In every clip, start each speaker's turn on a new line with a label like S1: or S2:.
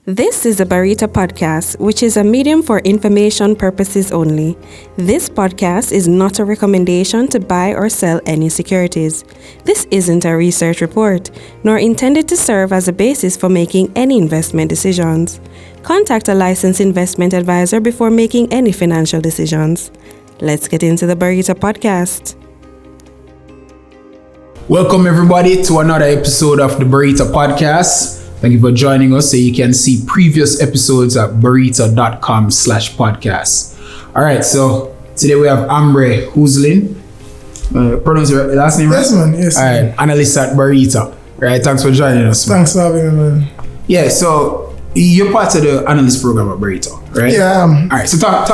S1: This is the Barita Podcast, which is a medium for information purposes only. This podcast is not a recommendation to buy or sell any securities. This isn't a research report, nor intended to serve as a basis for making any investment decisions. Contact a licensed investment advisor before making any financial decisions. Let's get into the Barita Podcast.
S2: Welcome everybody to another episode of the Barita Podcast. Thank you for joining us. So you can see previous episodes at barita.com/podcast. All right, so today we have Ambraee, Houslin. Pronounce your last name right?
S3: Yes, man. Yes.
S2: All right, Analyst at Barita. All right, thanks for joining us. Man.
S3: Thanks for having me, man.
S2: Yeah, so you're part of the Analyst program at Barita, right?
S3: Yeah.
S2: All right, so talk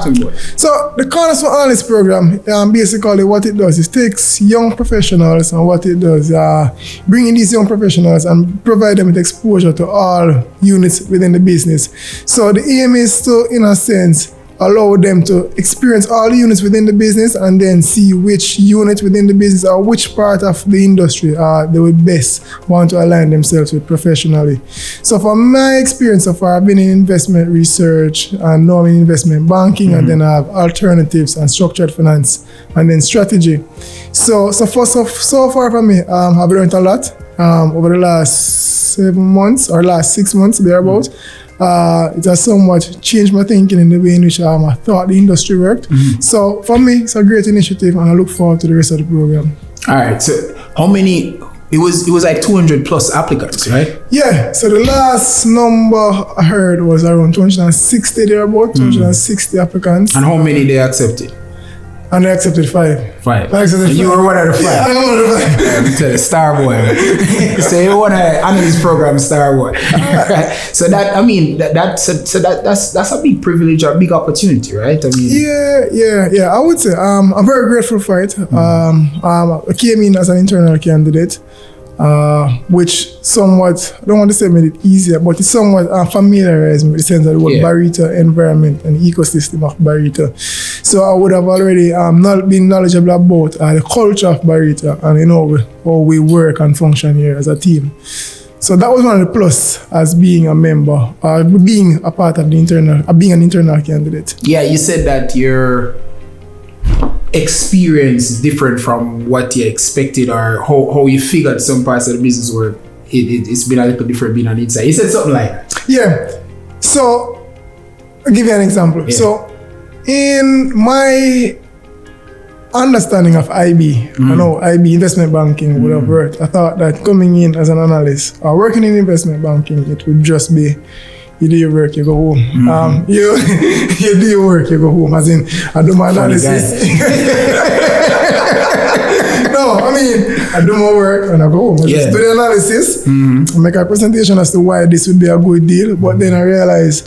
S2: to me about it.
S3: So the Cornerstone Analyst program, basically what it does is takes young professionals, and what it does, bringing these young professionals and provide them with exposure to all units within the business. So the aim is to, in a sense, allow them to experience all the units within the business and then see which unit within the business or which part of the industry they would best want to align themselves with professionally. So from my experience so far, I've been in investment research and now I'm in investment banking, and then I have alternatives and structured finance and then strategy. So far for me, I've learned a lot over the last 7 months or last 6 months thereabout. It has somewhat changed my thinking in the way in which I thought the industry worked. So for me, it's a great initiative, and I look forward to the rest of the program.
S2: All right, so how many? It was like 200 plus applicants, right?
S3: Yeah. So the last number I heard was around 260 thereabout, 260 applicants.
S2: And how many they accepted?
S3: And I accepted 5.
S2: You were one of the 5.
S3: Yeah, I was one of the 5.
S2: I'm telling you, star boy. So you want to analyst program, star boy. Right. So that's a big privilege, a big opportunity, right? I mean,
S3: yeah. I would say I'm very grateful for it. I came in as an internal candidate, which somewhat, I don't want to say made it easier, but it somewhat familiarized me with the sense of the word Barita environment and ecosystem of Barita. So I would have already not been knowledgeable about the culture of Barita and how we work and function here as a team. So that was one of the plus as being a member, being a part of the internal, being an internal candidate.
S2: Yeah, you said that your experience is different from what you expected or how you figured some parts of the business work. It's been a little different being on inside. You said something like that.
S3: Yeah. So I'll give you an example. Yeah. So in my understanding of IB, I know IB investment banking would have worked. I thought that coming in as an analyst or working in investment banking, it would just be you do your work, you go home. You do your work, you go home. As in, I do my analysis. No, I mean, I do my work and I go home. I just do the analysis, make a presentation as to why this would be a good deal. But then I realize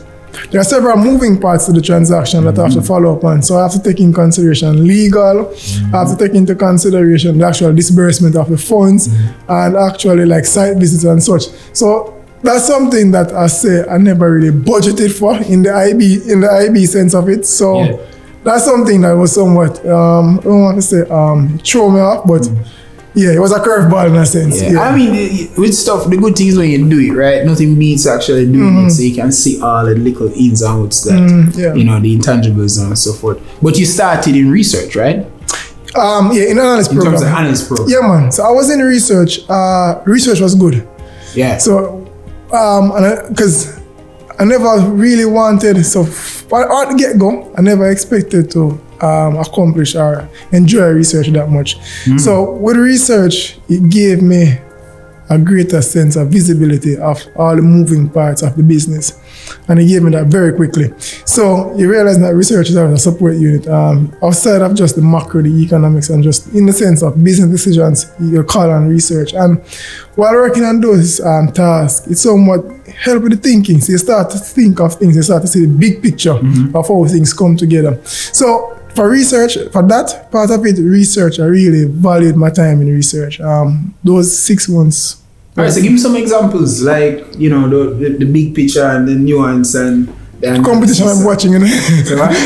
S3: there are several moving parts to the transaction that I have to follow up on. So I have to take in consideration legal, I have to take into consideration the actual disbursement of the funds, and actually like site visits and such. So that's something that I say I never really budgeted for in the IB sense of it. So that's something that was somewhat, I don't want to say throw me off, but yeah, it was a curveball in a sense.
S2: Yeah. I mean, with stuff, the good thing is when you do it, right? Nothing beats actually doing it, so you can see all the little ins and outs that, the intangibles and so forth. But you started in research, right?
S3: In analyst program.
S2: In terms of analyst program.
S3: Yeah, man. So I was in research. Research was good.
S2: Yeah.
S3: So, because I never really wanted, so at the get-go, I never expected to accomplish or enjoy research that much. So with research, it gave me a greater sense of visibility of all the moving parts of the business. And it gave me that very quickly. So you realize that research is a support unit. Outside of just the macro, the economics, and just in the sense of business decisions, you call on research. And while working on those tasks, it somewhat helps with the thinking. So you start to think of things, you start to see the big picture of how things come together. So for research, for that part of it, research, I really valued my time in research. Those 6 months.
S2: All right, so give me some examples, like, the big picture and the nuance and
S3: competition I'm watching,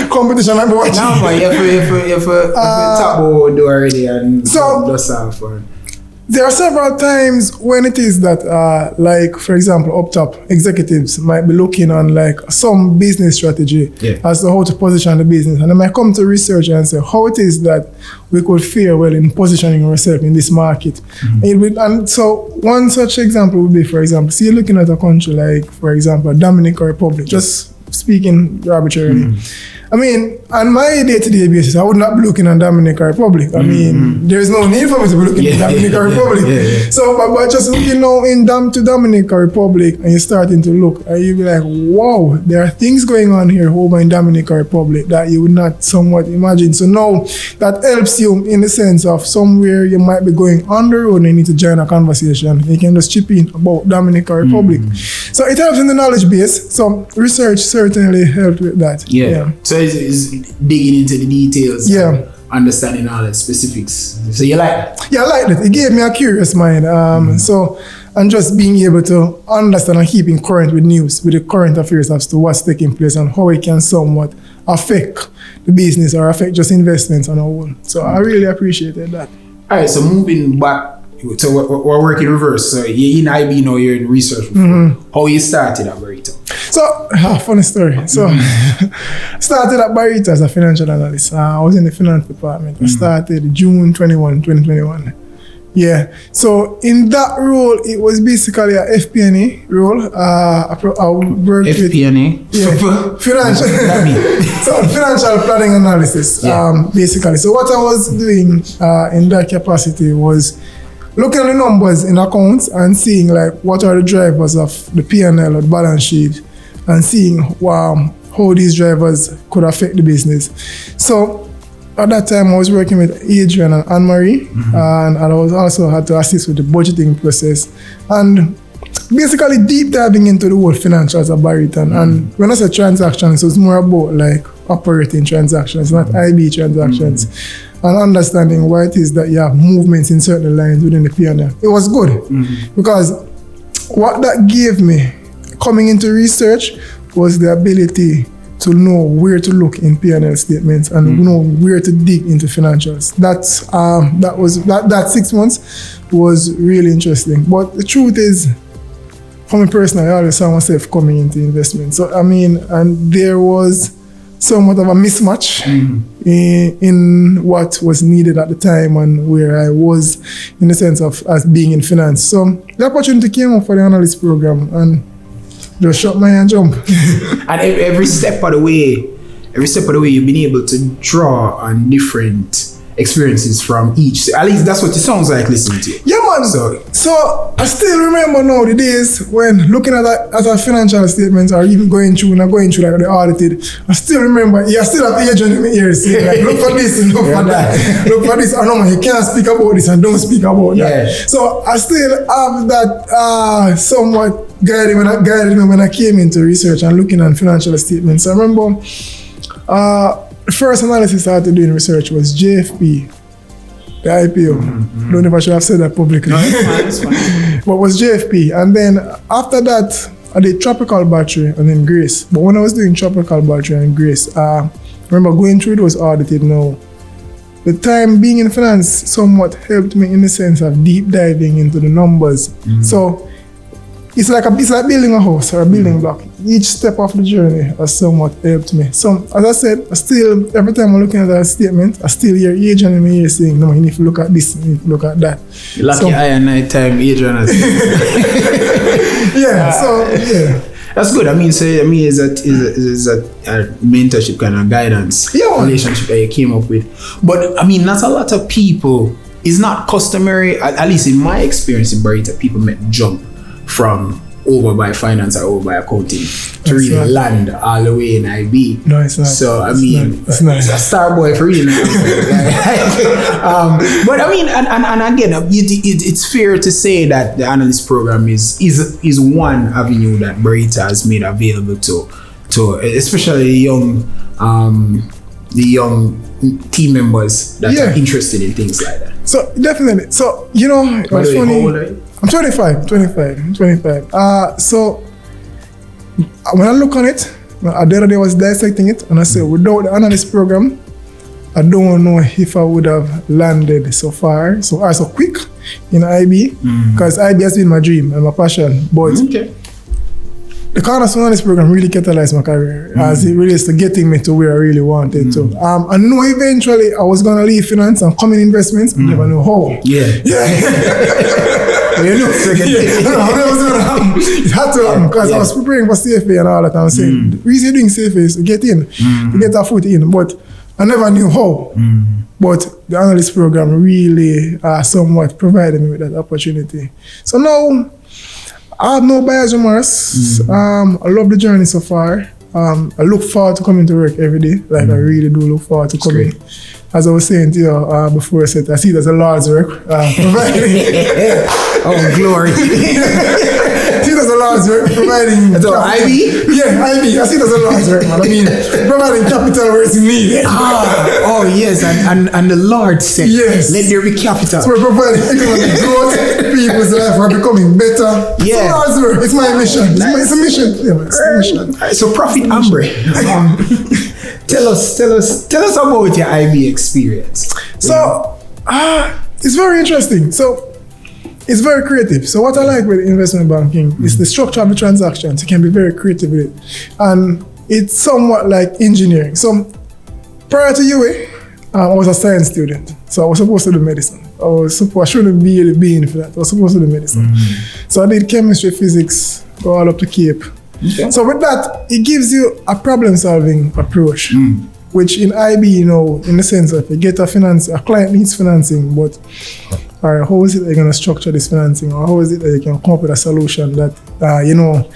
S3: competition I'm watching.
S2: No, man, you have to top what we do already and
S3: so,
S2: just have fun.
S3: There are several times when it is that, like, for example, up top, executives might be looking on like some business strategy as to how to position the business. And they might come to research and say how it is that we could fare well in positioning ourselves in this market. And so one such example would be, for example, see you're looking at a country like, for example, Dominican Republic, just speaking arbitrarily. I mean, on my day-to-day basis, I would not be looking at Dominican Republic. I mean, there's no need for me to be looking at Dominican Republic. So, but just looking now to Dominican Republic, and you're starting to look, and you'll be like, wow, there are things going on here over in Dominican Republic that you would not somewhat imagine. So now that helps you in the sense of somewhere you might be going on the road and you need to join a conversation. You can just chip in about Dominican Republic. So it helps in the knowledge base. So research certainly helped with that.
S2: So is digging into the details, understanding all the specifics. So you like that? Yeah, I like it. It gave me a curious mind.
S3: So, and just being able to understand and keeping current with news, with the current affairs as to what's taking place and how it can somewhat affect the business or affect just investments on our own. So I really appreciated that.
S2: All right, so moving back, so we're working reverse. So you're in IB now, you're in research. How you started at Barita?
S3: So, funny story. So, started at Barita as a financial analyst. I was in the finance department. I started June 21, 2021. Yeah. So, in that role, it was basically a FP&A role. I worked with
S2: FP&A?
S3: Financial. So, financial planning analysis, basically. So, what I was doing in that capacity was looking at the numbers in accounts and seeing like what are the drivers of the P&L or the balance sheet and seeing how these drivers could affect the business. So at that time I was working with Adrian and Ambraee, and I was also had to assist with the budgeting process and basically deep diving into the whole financials of Barita. And when I say transactions, it was more about like operating transactions, not IB transactions, and understanding why it is that you have movements in certain lines within the P&L. It was good because what that gave me coming into research was the ability to know where to look in P&L statements and know where to dig into financials. That 6 months was really interesting. But the truth is, for me personally, I always saw myself coming into investment. So I mean, and there was somewhat of a mismatch in what was needed at the time and where I was in the sense of as being in finance. So the opportunity came up for the analyst program and just shot my hand jump.
S2: And every step of the way, you've been able to draw on different experiences from each. At least that's what it sounds like listening to you.
S3: Yeah, man. So I still remember now the days when looking at our financial statements or even going through like the audited. I still remember, I still have the agent in my ears saying like, look for this and look for that. Look for this. I know you can't speak about this and don't speak about that. So I still have that somewhat guided me when I came into research and looking at financial statements. I remember the first analysis I had to do in research was JFP, the IPO. Don't know if I should have said that publicly.
S2: No, it's fine.
S3: But it was JFP. And then after that, I did Tropical Battery and then Grace. But when I was doing Tropical Battery and Grace, I remember going through those audited now. The time being in finance somewhat helped me in the sense of deep diving into the numbers. So it's like building a house or a building block. Each step of the journey has somewhat helped me. So as I said, every time I'm looking at that statement, I still hear Adrian in my ear saying, no, you need to look at this, you need to look at that.
S2: Lucky I and night time, Adrian has That's good. I mean, is that a mentorship kind of guidance relationship that you came up with. But I mean, not a lot of people, it's not customary, at least in my experience in Barita, people might jump from over by finance or over by accounting to really land all the way in IB.
S3: No, it's not.
S2: So it's a star boy for real. But I mean, and again, it's fair to say that the analyst program is one avenue that Barita has made available to especially the young team members that are interested in things like that.
S3: So definitely. So it was funny. How old are you? I'm 25. So when I look on it, the other day I was dissecting it and I said, without the analyst program, I don't know if I would have landed so far, so quick. in IB because IB has been my dream and my passion. But the Cornerstone Analyst program really catalyzed my career as it relates to getting me to where I really wanted to. I know eventually I was going to leave finance and come in investments. I never know how.
S2: You know,
S3: it had to happen because I was preparing for CFA and all that. I was saying, the reason you're doing CFA is to get in, to get a foot in. But I never knew how. But the Analyst program really somewhat provided me with that opportunity. So now, I have no bias remorse. I love the journey so far. I look forward to coming to work every day. Like I really do look forward to coming. As I was saying to you before I said, I see it as a Lord's work.
S2: Oh, glory.
S3: I see it as a Lord's work, providing...
S2: So IB?
S3: Yeah, IB. I see it as a Lord's work, man. I mean, providing capital where it's needed.
S2: Oh, yes. And the Lord said, let there be capital.
S3: So we're providing economic growth, people's life are becoming better.
S2: Yeah.
S3: It's a Lord's work. It's my mission. It's a mission. Yeah, it's a mission.
S2: So, Prophet Ambraee, tell us about your IB experience.
S3: So, it's very interesting. So, it's very creative. So, what I like with investment banking is the structure of the transactions. You can be very creative with it. And it's somewhat like engineering. So, prior to UA, I was a science student. So, I was supposed to do medicine. I shouldn't really be in for that. I was supposed to do medicine. So, I did chemistry, physics, go all up to Cape. Okay. So with that, it gives you a problem-solving approach, which in IB, you know, in the sense of you get a client needs financing, but all right, how is it that you're going to structure this financing, or how is it that you can come up with a solution that, you know,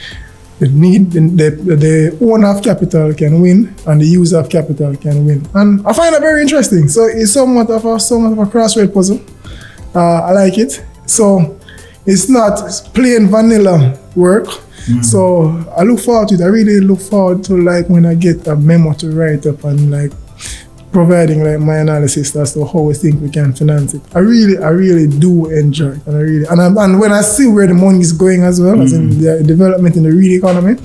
S3: the owner of capital can win and the user of capital can win. And I find that very interesting. So it's somewhat of a crossroad puzzle. I like it. So it's not plain vanilla work. So I look forward to it. I really look forward to like when I get a memo to write up and like providing like my analysis as to how we think we can finance it. I really do enjoy it, and when I see where the money is going as well, as in the development in the real economy,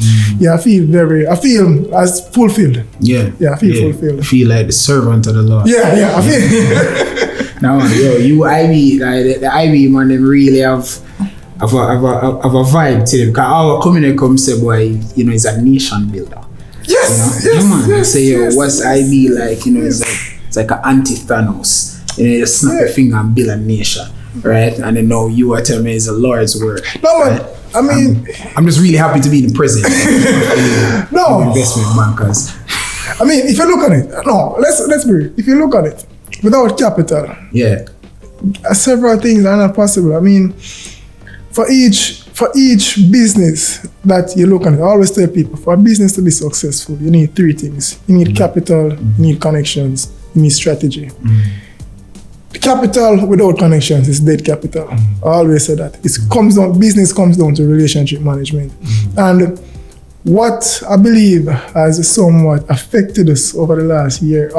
S3: I feel as fulfilled. I feel fulfilled.
S2: I feel like the servant of the Lord.
S3: I feel.
S2: Now, you IB, like the IB man, they really have a vibe to them. Because our community comes say, boy, you know, it's a nation builder. What's IB like? You know, it's like an anti-Thanos. You know, you snap your finger and build a nation, right? And then now you are telling me it's the Lord's word.
S3: No, man.
S2: Right?
S3: I mean,
S2: I'm just really happy to be the president of investment bankers.
S3: I mean, if you look at it, let's be real. If you look at it, without capital, several things are not possible. I mean, for each business that you look at, I always tell people, for a business to be successful, you need three things. You need capital, you need connections, you need strategy. The capital without connections is dead capital. I always say that. Business comes down to relationship management. And what I believe has somewhat affected us over the last years,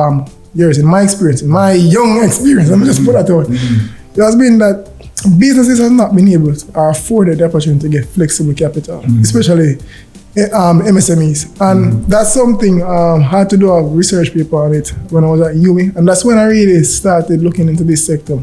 S3: in my experience, in my young experience, let me just put that out, it has been that businesses have not been able to or afforded the opportunity to get flexible capital, especially MSMEs. And that's something I had to do a research paper on it when I was at uni. And that's when I really started looking into this sector.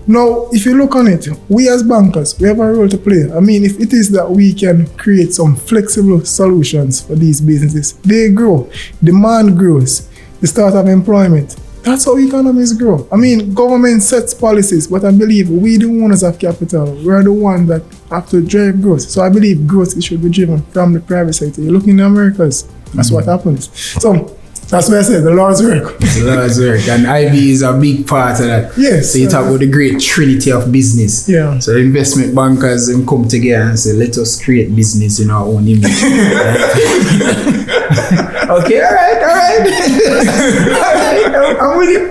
S3: Now, if you look on it, we as bankers, we have a role to play. I mean, if it is that we can create some flexible solutions for these businesses, they grow, demand grows, the start of employment. That's how economies grow. I mean, government sets policies, but I believe we, the owners of capital, we're the ones that have to drive growth. So I believe growth should be driven from the private sector. You look in the Americas, that's what happens. So that's why I said the Lord's work.
S2: The Lord's work. And IB is a big part of that.
S3: Yes.
S2: So you talk about the great trinity of business.
S3: Yeah.
S2: So investment bankers come together and say, let us create business in our own image. Okay, all right. I'm with you.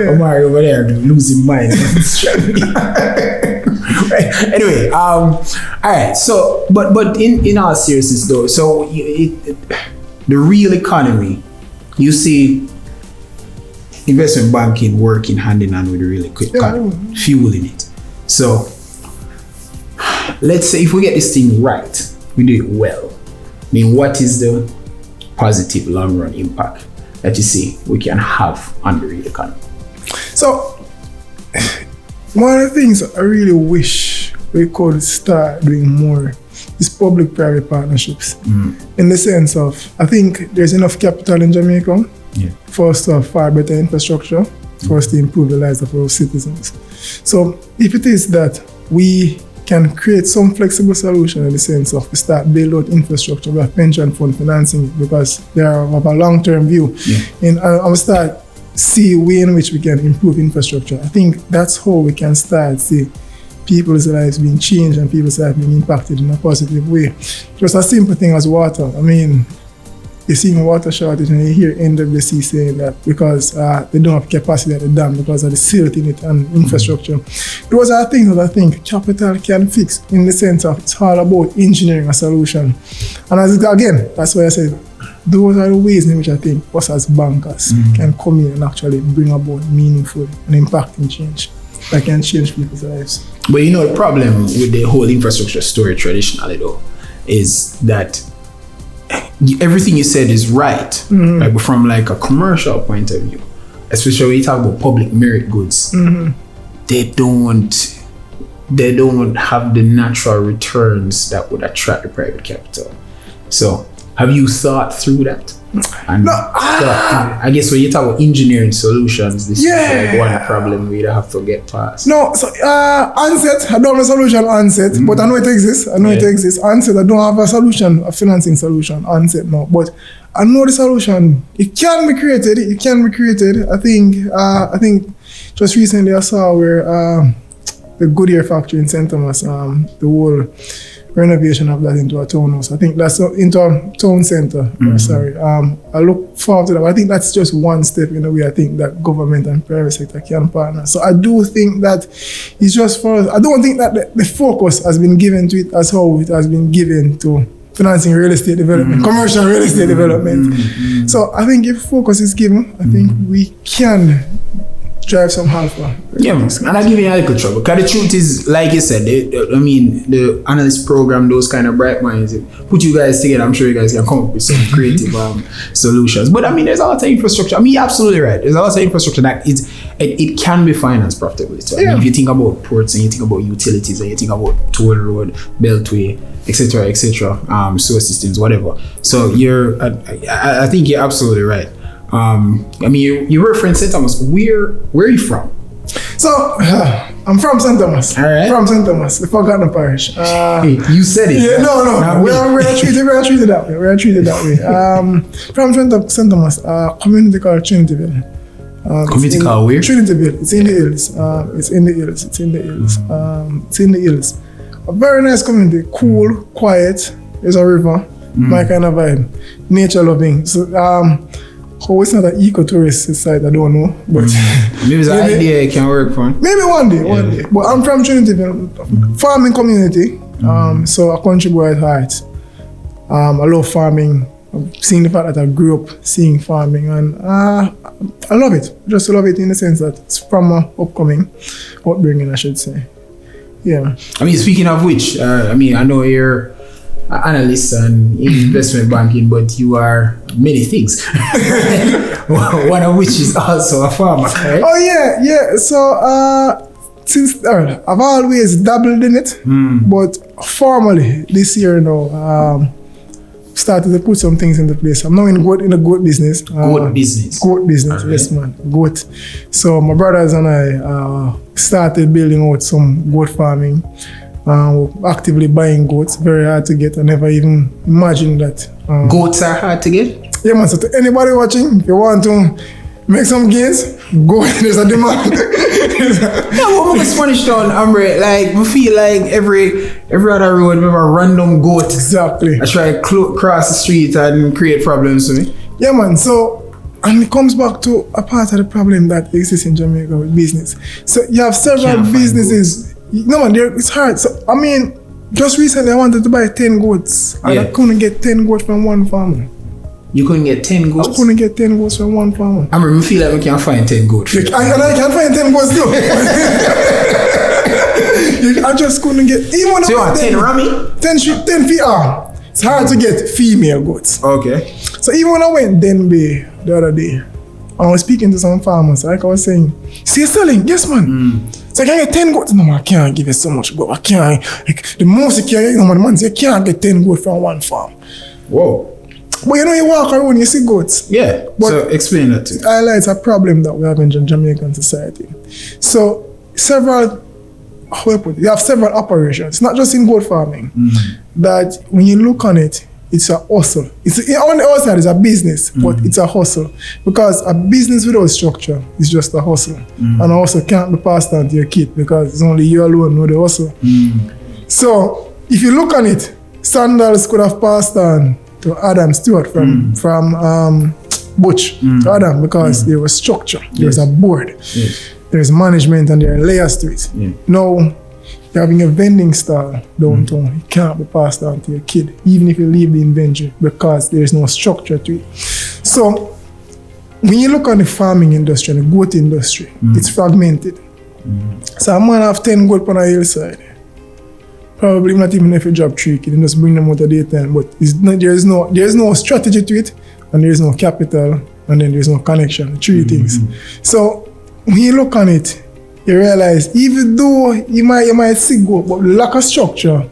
S2: Ambraee over there losing mind. Anyway, all right. So, but in all seriousness though, so the real economy, you see investment banking working hand in hand with the real economy, fueling it. So let's say if we get this thing right, we do it well. I mean, what is the positive long-run impact that you see we can have on the real economy?
S3: So one of the things I really wish we could start doing more is public-private partnerships. In the sense of, I think there's enough capital in Jamaica for us to have far better infrastructure, for us to improve the lives of our citizens. So if it is that we can create some flexible solution in the sense of we start build out infrastructure, we have pension fund financing it because they are of a long-term view. And I will start see a way in which we can improve infrastructure. I think that's how we can start see people's lives being changed and people's lives being impacted in a positive way. Just a simple thing as water. I mean, you see a water shortage and you hear NWC saying that because they don't have capacity at the dam because of the silt in it and infrastructure. Those are things that I think capital can fix in the sense of it's all about engineering a solution. And again, that's why I said those are the ways in which I think us as bankers can come in and actually bring about meaningful and impacting change that can change people's lives.
S2: But you know the problem with the whole infrastructure story traditionally though is that everything you said is right, like from like a commercial point of view, especially when you talk about public merit goods, they don't have the natural returns that would attract the private capital. So have you thought through that? And I guess when you talk about engineering solutions, this is like one problem we have to get past.
S3: No, so onset, I don't have a solution onset, but I know it exists. Onset, I don't have a solution, a financing solution, onset no. But I know the solution. It can be created. I think just recently I saw where the Goodyear factory in St. Thomas, the whole renovation of that into a townhouse. I think that's into a town center. I look forward to that. But I think that's just one step in a way I think that government and private sector can partner. So I do think that it's just for us. I don't think that the focus has been given to it as how it has been given to financing real estate development, commercial real estate development. So I think if focus is given, I think we can drive some alpha.
S2: Yeah, and I give you a little trouble. Because the truth is, like you said, the Analyst program, those kind of bright minds, put you guys together, I'm sure you guys can come up with some creative solutions. But I mean, there's a lot of infrastructure. I mean, you're absolutely right. There's a lot of infrastructure that it can be financed profitably. So I mean, if you think about ports and you think about utilities and you think about toll road, beltway, etc., sewer systems, whatever. So I think you're absolutely right. I mean, you referenced St. Thomas. Where are you from?
S3: So, I'm from St. Thomas.
S2: All right.
S3: From St. Thomas, the forgotten parish.
S2: You said it.
S3: Yeah, no. We're treated that way. From St. Thomas, community called Trinityville.
S2: Community called where?
S3: Trinityville. It's in the hills. A very nice community, cool, quiet. There's a river, my kind of vibe, nature loving. So, how it's not an eco-tourist site, I don't know. But
S2: maybe it's an idea it can work for.
S3: Maybe one day. But I'm from Trinityville, farming community. So a country boy at heart. I love farming. I've seen the fact that I grew up seeing farming, and I love it. Just love it in the sense that it's from my upbringing, I should say. Yeah. I
S2: mean, speaking of which, I know you're an analyst and investment banking, but you are many things. One of which is also a farmer, right?
S3: Oh yeah. So since I've always dabbled in it, but formally this year now, started to put some things into place. I'm now in a goat business. Goat business, right. Yes man, goat. So my brothers and I started building out some goat farming. Actively buying goats, very hard to get. I never even imagined that.
S2: Goats are hard to get?
S3: Yeah man, so to anybody watching, if you want to make some gains, go, there's a demand.
S2: What am I Spanish on, Ambraee? Like, we feel like every other road, we have a random goat.
S3: Exactly.
S2: I try to cross the street and create problems for me.
S3: Yeah man, so, and it comes back to a part of the problem that exists in Jamaica with business. So you have several businesses. No man, it's hard. So I mean, just recently I wanted to buy 10 goats and I couldn't get 10 goats from one farmer.
S2: You couldn't get 10 goats?
S3: I couldn't get 10 goats from one farmer.
S2: I mean, we feel like we can't find 10 goats.
S3: And I can't find 10 goats too. I just couldn't get even.
S2: So you want 10 Rami?
S3: 10 feet. It's hard to get female goats.
S2: Okay.
S3: So even when I went Denby the other day, I was speaking to some farmers, like I was saying, see you selling? Yes, man. So I can get 10 goats. No, man, I can't give you so much goat. I can't. Like, the most you can get, man, you can't get 10 goats from one farm.
S2: Whoa.
S3: But you know, you walk around, you see goats.
S2: Yeah. But so explain that to me.
S3: It highlights a problem that we have in Jamaican society. So you have several operations, not just in goat farming, that when you look on it, it's a hustle. On the outside, it's a business, but it's a hustle. Because a business without structure is just a hustle. And a hustle can't be passed on to your kid because it's only you alone who know the hustle. So if you look on it, Sandals could have passed on to Adam Stewart from Butch to Adam because there was structure, there's a board, there's management, and there are layers to it. Now, you're having a vending stall downtown, it can't be passed on to your kid, even if you leave the inventory, because there's no structure to it. So, when you look on the farming industry and the goat industry, it's fragmented. So, a man have 10 goat on a hillside. Probably not even if you drop 3 kids and just bring them out of the daytime. But there's no strategy to it, and there's no capital, and then there's no connection. 3 things. So when you look on it, you realize even though you might see goat, but the lack of structure,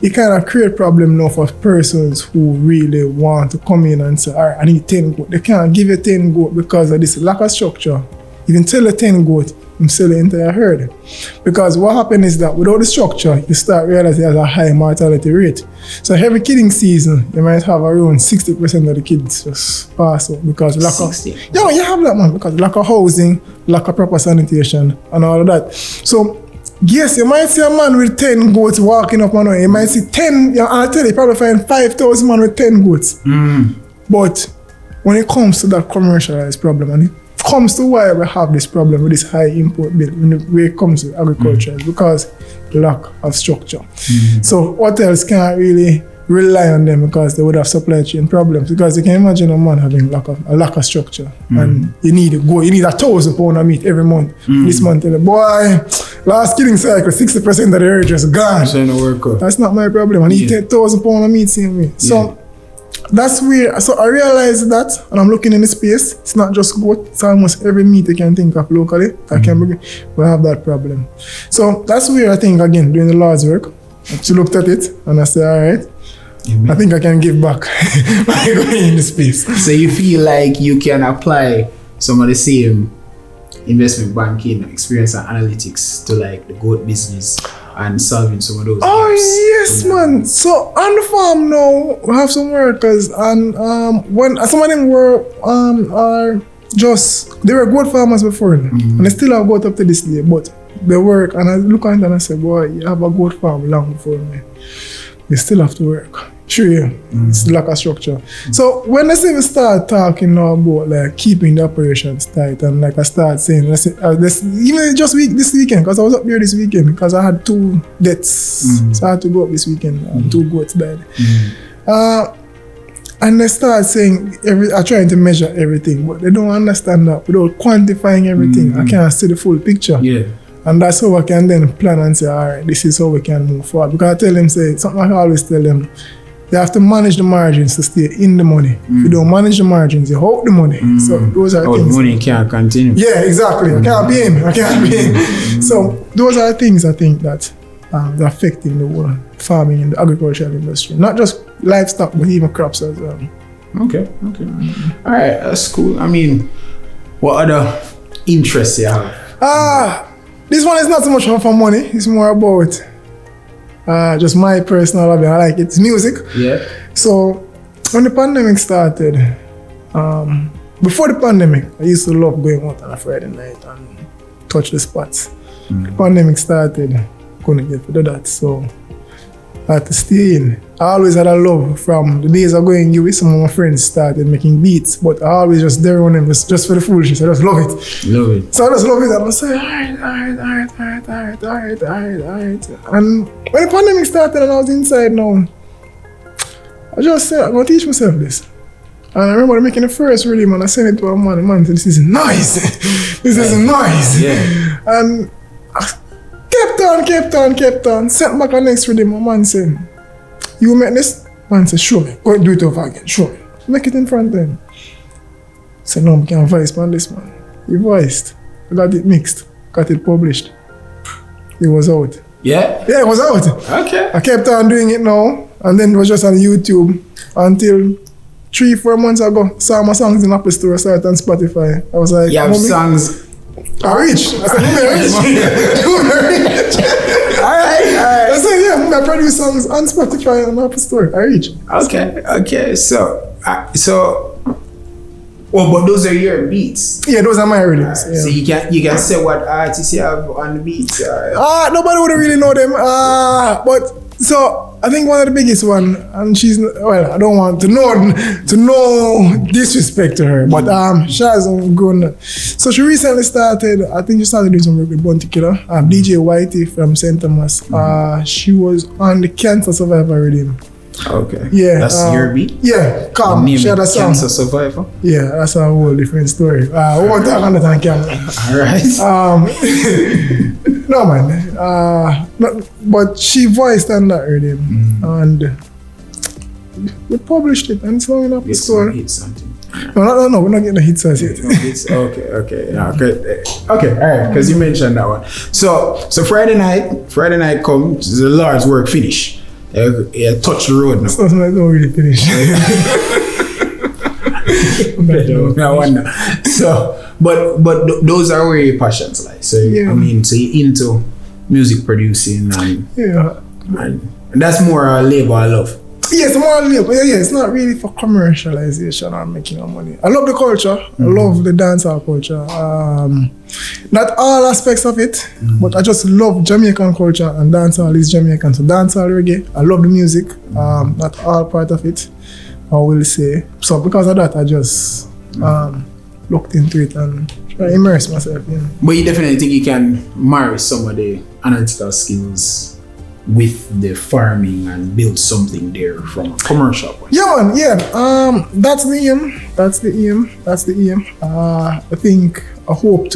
S3: it kind of create problem now for persons who really want to come in and say, all right, I need 10 goat. They can't give you 10 goat because of this lack of structure. You can tell a 10 goat, you sell the entire herd. Because what happens is that without the structure, you start realizing there's a high mortality rate. So every kidding season, you might have around 60% of the kids just pass out because lack of... 60? Yeah, you have that, man, because lack of housing, lack of proper sanitation, and all of that. So, yes, you might see a man with 10 goats walking up and down. You might see 10, I'll tell you, you probably find 5,000 man with 10 goats. But when it comes to that commercialized problem, and it comes to why we have this problem with this high import bill when it comes to agriculture, because lack of structure. So hotels can't really rely on them because they would have supply chain problems. Because you can imagine a man having a lack of structure, and you need 1,000 pounds of meat every month. This month, boy, last killing cycle, 60% of the herd just gone. That's not my problem. I need 10,000 pounds of meat, see me. So that's where, so I realized that, and I'm looking in the space, it's not just goat, it's almost every meat you can think of locally. We have that problem. So that's where I think, again, doing the Lord's work, she looked at it and I said, all right, I think I can give back by going in the space.
S2: So you feel like you can apply some of the same investment banking experience and analytics to like the goat business and solving some of those gaps.
S3: Yes, man. So on the farm now, we have some workers, and when some of them were they were goat farmers before, and they still have goat up to this day, but they work, and I look at it and I say, boy, you have a goat farm long before me. You still have to work. Sure, it's lack of structure. So when I say we start talking now about like keeping the operations tight, and like I start saying, even just this weekend, because I was up here this weekend because I had 2 deaths, so I had to go up this weekend and 2 goats died. And they start saying, I'm trying to measure everything, but they don't understand that without quantifying everything, I can't see the full picture. And that's how I can then plan and say, all right, this is how we can move forward. Because I tell them, something I always tell them, you have to manage the margins to stay in the money. If you don't manage the margins, you hold the money. So those are things.
S2: The money can't continue.
S3: Yeah, exactly. I can't be in. So those are things I think that are affecting the whole farming and the agricultural industry. Not just livestock, but even crops as well.
S2: Okay. All right, that's cool. I mean, what other interests you have?
S3: This one is not so much for money. It's more about just my personal hobby. I like it. It's music. Yeah. So when the pandemic started, before the pandemic, I used to love going out on a Friday night and touch the spots. The pandemic started, couldn't get to do that, so I had to stay in. I always had a love from the days of going with some of my friends started making beats, but I always just there on them just for the foolishness. I just love it. So I just love it, and I was like, all right. And when the pandemic started and I was inside now, I just said, I'm going to teach myself this. And I remember making the first rhythm and I sent it to a man. The man said, this is nice. This is nice. Yeah. And I kept on. Sent back the next rhythm. My man said, you make this? Man said, show me. Go and do it over again. Show me. Make it in front of him. So no, we can't voice on this, man. He voiced. I got it mixed. Got it published. It was out.
S2: Yeah?
S3: Yeah, it was out.
S2: Okay.
S3: I kept on doing it now. And then it was just on YouTube until 3-4 months ago. Saw my songs in Apple Store, saw it on Spotify. I was like,
S2: you have songs.
S3: I rich. I said, rich.
S2: Alright.
S3: I said, yeah, I produce songs on Spotify and Apple Store. I rich.
S2: Okay. So, well, but those are your beats.
S3: Yeah, those are my rhythms. Yeah.
S2: So you can say what artists you have on the beats.
S3: Nobody would really know them. But so I think one of the biggest one, and she's I don't want to know disrespect to her, but she has grown. So she recently started. I think she started doing some work with Bounty Killer. DJ Whitey from St. Thomas. She was on the Cancer Survivor rhythm.
S2: Okay.
S3: Yeah.
S2: That's your beat?
S3: Yeah. Come. She had a song.
S2: Cancer Survivor?
S3: Yeah, that's a whole different story. We won't talk on that on camera.
S2: Alright.
S3: No man. But she voiced on that rhythm and we published it and it's long enough to store. No, we're not getting the hits as yet.
S2: Okay. Alright, because you mentioned that one. So Friday night comes, the Lord's work finish. Yeah, touch the road now.
S3: So I don't really finish.
S2: No wonder. So, but those are where your passions lie. So yeah. I mean, so you're into music producing and that's more labor I love.
S3: Yeah, it's more labor. Yeah, it's not really for commercialization or making of money. I love the culture. I love the dancehall culture. Not all aspects of it, but I just love Jamaican culture and dancehall is Jamaican. So dancehall reggae, I love the music. Not all part of it, I will say. So because of that, I just looked into it and try to immerse myself in.
S2: But you definitely think you can marry some of the analytical skills with the farming and build something there from a commercial point.
S3: Yeah, man. Yeah. That's the aim. I think I hope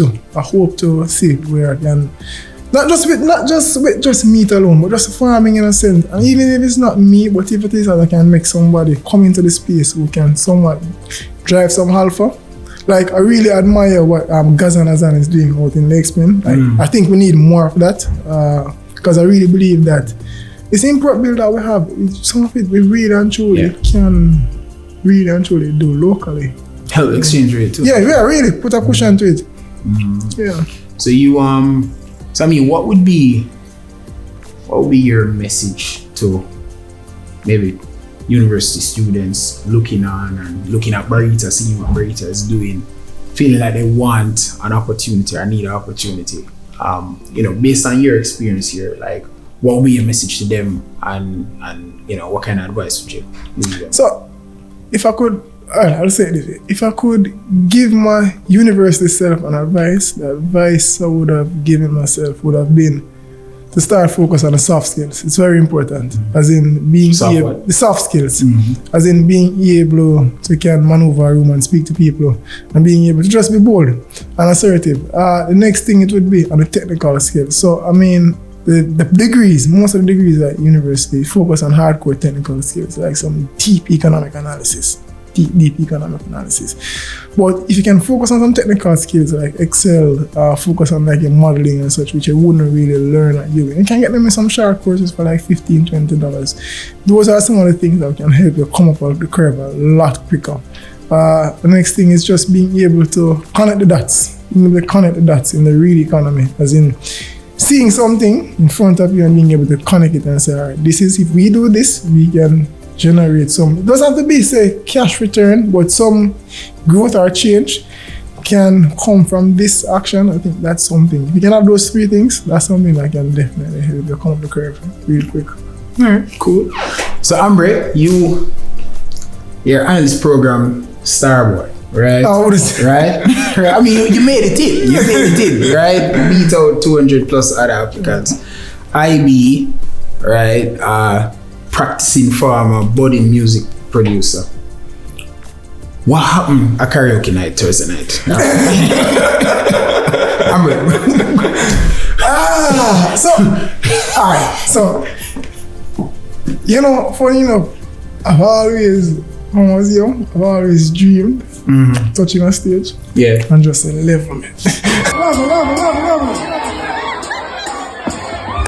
S3: to see where I can not just with meat alone, but just farming in a sense. And even if it's not me, but if it is, I can make somebody come into the space who can somewhat drive some alpha. Like I really admire what Gazan Azan is doing out in Lakesman. I think we need more of that. Because I really believe that this import bill that we have, some of it we really and truly can do locally.
S2: Help exchange rate too.
S3: Yeah, really put a cushion to it. Yeah.
S2: So you so I mean, what would be your message to maybe university students looking at Barita, seeing what Barita is doing, feeling like they want an opportunity or need an opportunity? Based on your experience here, like what would be your message to them and what kind of advice would you give them?
S3: So if I could, I'll say it this way. If I could give my university self an advice, the advice I would have given myself would have been to start focus on the soft skills. It's very important, as in being able, the soft skills, as in being able to can maneuver a room and speak to people, and being able to just be bold and assertive. The next thing it would be on the technical skills. So I mean, the degrees, most of the degrees at university focus on hardcore technical skills, like some deep economic analysis. But if you can focus on some technical skills like Excel, focus on like your modeling and such, which you wouldn't really learn at uni, you can get them in some short courses for like $15-20. Those are some of the things that can help you come up the curve a lot quicker. The next thing is just being able to connect the dots. Connect the dots in the real economy, as in seeing something in front of you and being able to connect it and say, all right, this is, if we do this, we can generate some, it doesn't have to be say cash return, but some growth or change can come from this action. I think that's something. If you can have those three things, that's something that can definitely help you come up the curve real quick.
S2: Alright, cool. So Ambraee, your Analyst program star boy, right? Right? I mean, you made it in. Right? Beat out 200 plus other applicants. IB, right? Practicing farmer, budding music producer. What happened at karaoke night Thursday night? So, funny enough, I've always
S3: When I was young, I've always dreamed touching a stage.
S2: Yeah.
S3: And just saying, level me.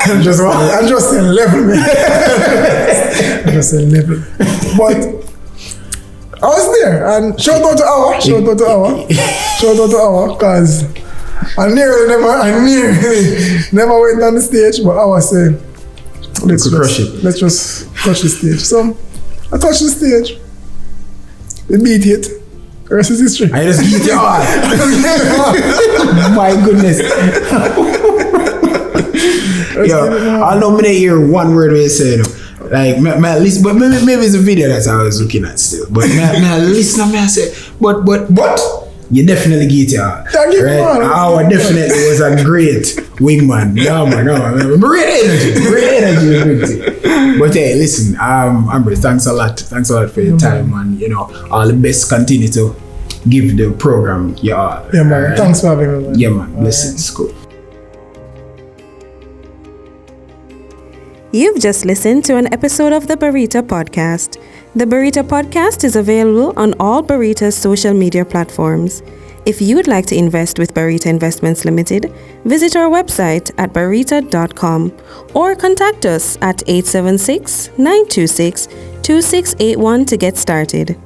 S3: I'm just saying, level me. I'm just saying, level me. But I was there, and shout out to Awa, because I nearly never went on the stage, but Awa said, let's just touch the stage. So I touched the stage. We beat it. The rest is history.
S2: I just beat it hard. My goodness. Yo, I'll nominate here one word where you say, like, my list, but maybe it's a video that I was looking at still. But my listen, I say, but you definitely get it hard. Right? Our definitely was a great wingman. No man. Great energy. But hey, listen, Ambraee, thanks a lot for your time, and all the best. Continue to give the program your all.
S3: Yeah man, right? Thanks for having me, man.
S2: Yeah man, blessings, cool.
S1: You've just listened to an episode of the Barita Podcast. The Barita Podcast is available on all Barita's social media platforms. If you'd like to invest with Barita Investments Limited, visit our website at barita.com or contact us at 876-926-2681 to get started.